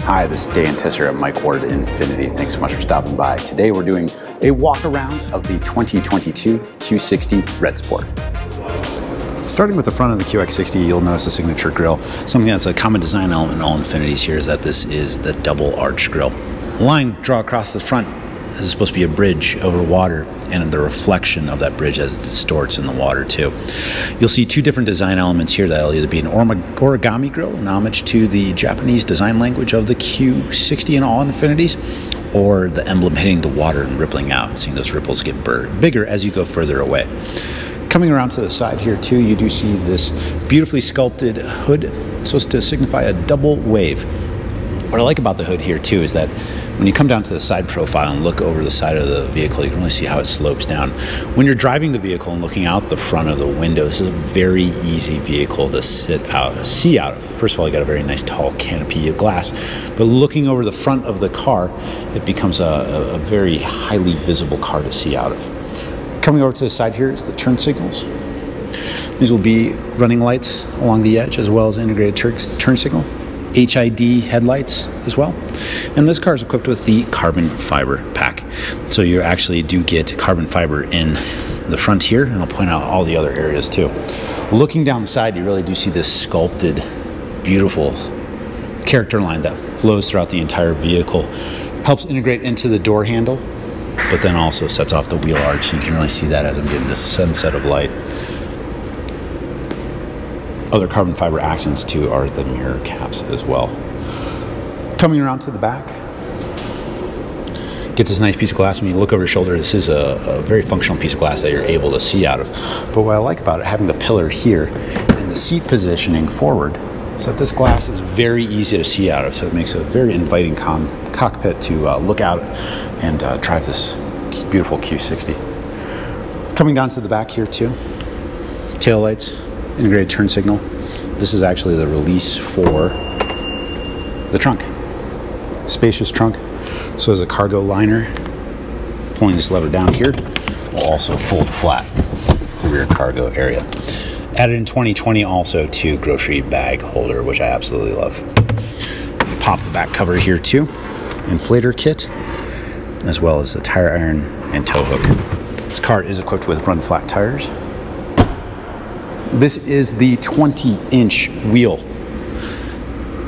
Hi, this is Dan Tisser at Ward INFINITI. Thanks so much for stopping by. Today we're doing a walk around of the 2022 Q60 Red Sport. Starting with the front of the QX60, you'll notice a signature grille. Something that's a common design element in all Infinitis here is that this is the double arch grille. A line drawn across the front is supposed to be a bridge over water, and the reflection of that bridge as it distorts in the water too. You'll see two different design elements here that'll either be an origami grille, an homage to the Japanese design language of the Q60 in all Infinitis, or the emblem hitting the water and rippling out, seeing those ripples get bigger as you go further away. Coming around to the side here too, you do see this beautifully sculpted hood, supposed to signify a double wave. What I like about the hood here too is that when you come down to the side profile and look over the side of the vehicle, you can really see how it slopes down. When you're driving the vehicle and looking out the front of the window, this is a very easy vehicle to see out of. First of all, you got a very nice tall canopy of glass, but looking over the front of the car, it becomes a very highly visible car to see out of. Coming over to the side here is the turn signals. These will be running lights along the edge as well as integrated turn signal. HID headlights as well. And this car is equipped with the carbon fiber pack. So you actually do get carbon fiber in the front here, and I'll point out all the other areas too. Looking down the side, you really do see this sculpted, beautiful character line that flows throughout the entire vehicle. Helps integrate into the door handle, but then also sets off the wheel arch. You can really see that as I'm getting this sunset of light. Other carbon fiber accents too are the mirror caps as well. Coming around to the back, get this nice piece of glass. When you look over your shoulder, this is a very functional piece of glass that you're able to see out of. But what I like about it, having the pillar here and the seat positioning forward, is that this glass is very easy to see out of. So it makes a very inviting cockpit to look out and drive this beautiful Q60. Coming down to the back here too, tail lights, integrated turn signal. This is actually the release for the trunk. Spacious trunk. So as a cargo liner, pulling this lever down here will also fold flat the rear cargo area. Added in 2020 also to grocery bag holder, which I absolutely love. Pop the back cover here too. Inflator kit, as well as the tire iron and tow hook. This car is equipped with run flat tires. This is the 20-inch wheel.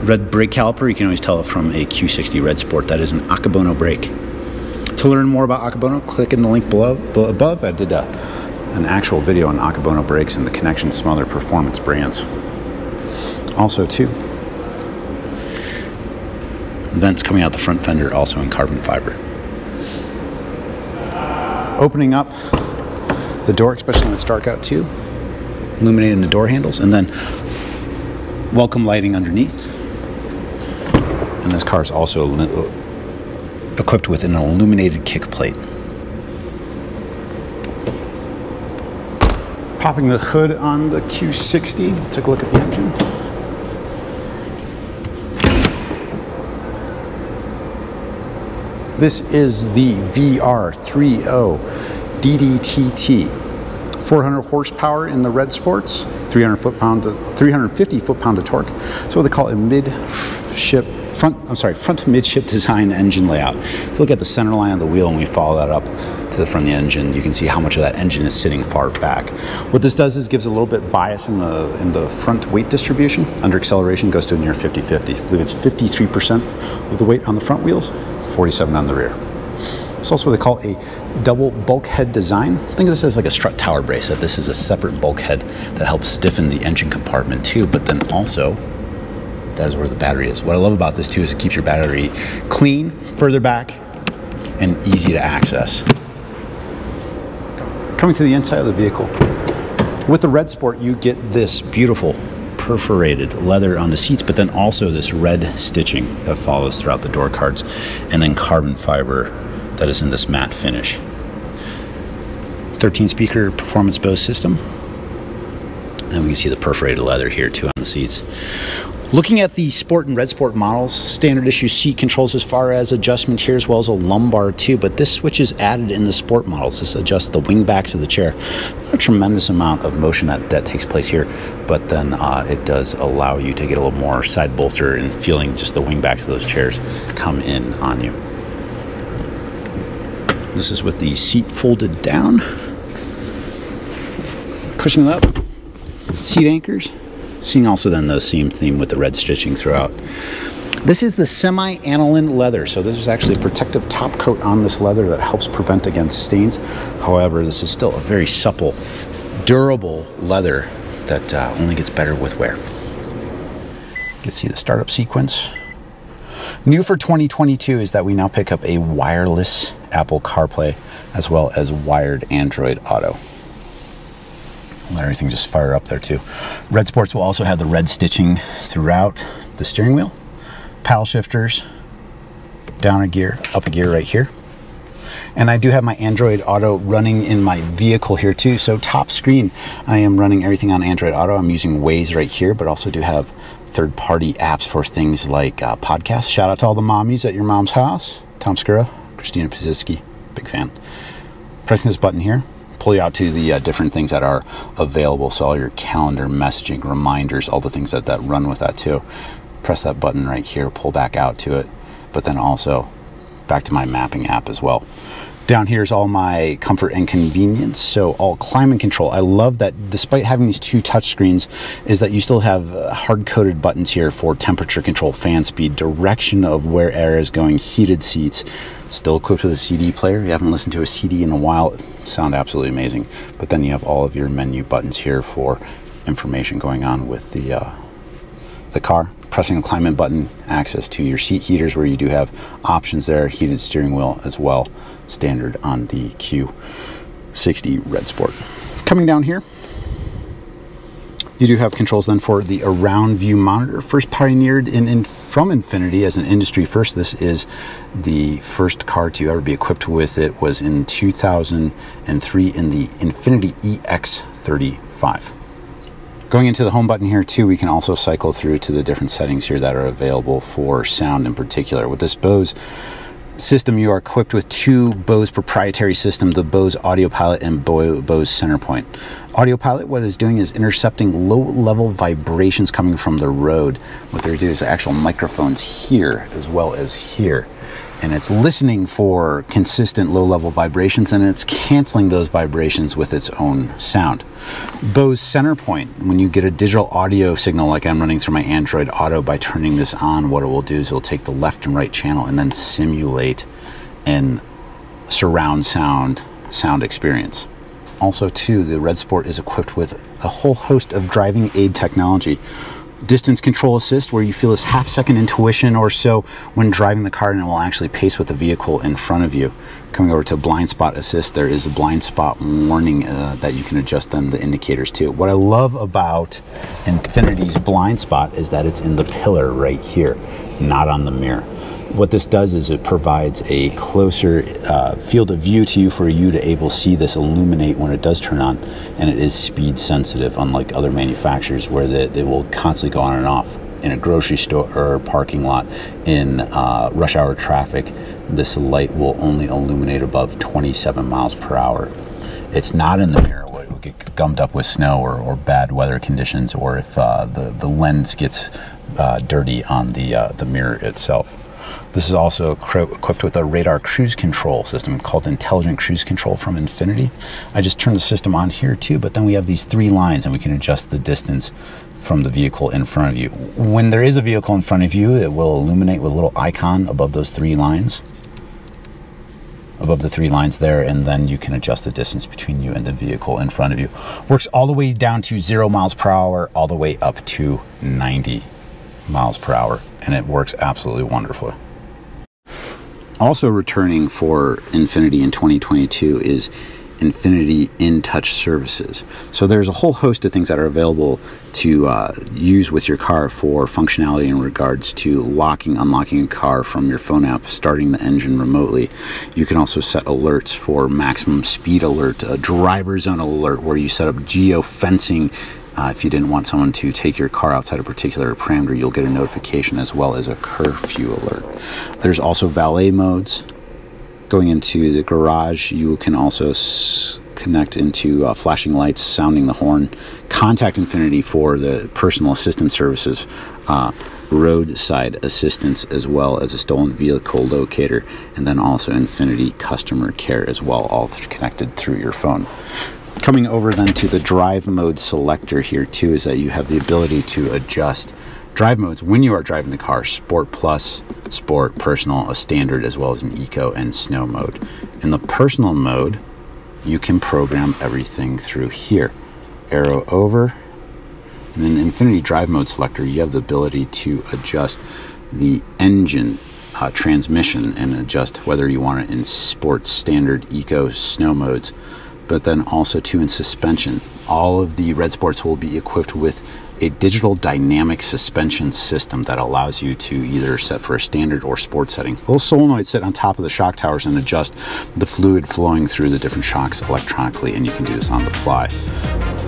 Red brake caliper, you can always tell it from a Q60 Red Sport. That is an Akebono brake. To learn more about Akebono, click in the link above. I did an actual video on Akebono brakes and the connection to some other performance brands. Also too, vents coming out the front fender, also in carbon fiber. Opening up the door, especially when it's dark out too. Illuminating the door handles, and then welcome lighting underneath. And this car is also equipped with an illuminated kick plate. Popping the hood on the Q60, take a look at the engine. This is the VR30 DDTT. 400 horsepower in the Red Sports, 350 foot-pound of torque. So what they call a front midship design engine layout. If you look at the center line of the wheel and we follow that up to the front of the engine, you can see how much of that engine is sitting far back. What this does is gives a little bit bias in the front weight distribution. Under acceleration goes to near 50-50. I believe it's 53% of the weight on the front wheels, 47 on the rear. It's also what they call a double bulkhead design. Think of this as like a strut tower brace, that this is a separate bulkhead that helps stiffen the engine compartment too, but then also that is where the battery is. What I love about this too is it keeps your battery clean, further back, and easy to access. Coming to the inside of the vehicle. With the Red Sport, you get this beautiful perforated leather on the seats, but then also this red stitching that follows throughout the door cards, and then carbon fiber that is in this matte finish. 13 speaker performance Bose system. And we can see the perforated leather here too on the seats. Looking at the Sport and Red Sport models, standard issue seat controls as far as adjustment here, as well as a lumbar too, but this switch is added in the Sport models. This adjusts the wing backs of the chair. A tremendous amount of motion that takes place here, but then it does allow you to get a little more side bolster and feeling just the wing backs of those chairs come in on you. This is with the seat folded down, pushing it up, seat anchors. Seeing also then the same theme with the red stitching throughout. This is the semi-aniline leather, so this is actually a protective top coat on this leather that helps prevent against stains. However, this is still a very supple, durable leather that only gets better with wear. You can see the startup sequence. New for 2022 is that we now pick up a wireless Apple CarPlay as well as wired Android Auto. Let everything just fire up there too. Red Sports will also have the red stitching throughout the steering wheel. Paddle shifters, down a gear, up a gear right here. And I do have my Android Auto running in my vehicle here too. So top screen, I am running everything on Android Auto. I'm using Waze right here, but also do have third-party apps for things like podcasts. Shout out to all the mommies at your mom's house. Tom Skura, Christina Pazitsky, big fan. Pressing this button here, pull you out to the different things that are available. So all your calendar, messaging, reminders, all the things that run with that too. Press that button right here, pull back out to it, but then also back to my mapping app as well. Down here is all my comfort and convenience. So all climate control. I love that despite having these two touch screens is that you still have hard-coded buttons here for temperature control, fan speed, direction of where air is going, heated seats. Still equipped with a CD player. You haven't listened to a CD in a while. Sound absolutely amazing. But then you have all of your menu buttons here for information going on with the car. Pressing the climate button, access to your seat heaters where you do have options there, heated steering wheel as well, standard on the Q60 Red Sport. Coming down here, you do have controls then for the around view monitor, first pioneered from Infiniti as an industry first. This is the first car to ever be equipped with it, was in 2003 in the Infiniti EX35. Going into the home button here too, we can also cycle through to the different settings here that are available for sound in particular. With this Bose system, you are equipped with two Bose proprietary systems, the Bose Audio Pilot and Bose Centerpoint. Audio Pilot, what it's doing is intercepting low-level vibrations coming from the road. What they're doing is actual microphones here as well as here. And it's listening for consistent low-level vibrations, and it's canceling those vibrations with its own sound. Bose Centerpoint, when you get a digital audio signal like I'm running through my Android Auto, by turning this on, what it will do is it'll take the left and right channel and then simulate an surround sound experience. Also too, the Red Sport is equipped with a whole host of driving aid technology. Distance control assist, where you feel this half-second intuition or so when driving the car, and it will actually pace with the vehicle in front of you. Coming over to blind spot assist, there is a blind spot warning that you can adjust then the indicators to. What I love about Infiniti's blind spot is that it's in the pillar right here, not on the mirror. What this does is it provides a closer field of view to you for you to able to see this illuminate when it does turn on, and it is speed sensitive, unlike other manufacturers where it will constantly go on and off. In a grocery store or parking lot, in rush hour traffic, this light will only illuminate above 27 miles per hour. It's not in the mirror. It will get gummed up with snow or bad weather conditions, or if the lens gets dirty on the mirror itself. This is also equipped with a radar cruise control system called Intelligent Cruise Control from Infiniti. I just turned the system on here too, but then we have these three lines and we can adjust the distance from the vehicle in front of you. When there is a vehicle in front of you, it will illuminate with a little icon above those three lines. Above the three lines there, and then you can adjust the distance between you and the vehicle in front of you. Works all the way down to 0 miles per hour, all the way up to 90 miles per hour, and it works absolutely wonderfully. Also returning for Infiniti in 2022 is Infiniti InTouch services. So there's a whole host of things that are available to use with your car for functionality in regards to locking, unlocking a car from your phone app, starting the engine remotely. You can also set alerts for maximum speed alert, a driver zone alert where you set up geo-fencing If you didn't want someone to take your car outside a particular parameter, you'll get a notification as well as a curfew alert. There's also valet modes. Going into the garage, you can also connect into flashing lights, sounding the horn, contact Infiniti for the personal assistance services, roadside assistance, as well as a stolen vehicle locator, and then also Infiniti customer care as well, all connected through your phone. Coming over then to the drive mode selector here too, is that you have the ability to adjust drive modes when you are driving the car: Sport Plus, Sport, Personal, a Standard, as well as an Eco and Snow mode. In the Personal mode, you can program everything through here. Arrow over, and in the Infiniti drive mode selector, you have the ability to adjust the engine transmission and adjust whether you want it in Sport, Standard, Eco, Snow modes, but then also too in suspension. All of the Red Sports will be equipped with a digital dynamic suspension system that allows you to either set for a standard or sport setting. Little solenoids sit on top of the shock towers and adjust the fluid flowing through the different shocks electronically, and you can do this on the fly.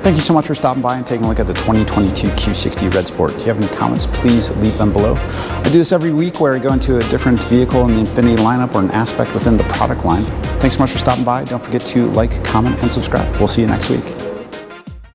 Thank you so much for stopping by and taking a look at the 2022 Q60 Red Sport. If you have any comments, please leave them below. I do this every week where I go into a different vehicle in the Infiniti lineup or an aspect within the product line. Thanks so much for stopping by. Don't forget to like, comment, and subscribe. We'll see you next week.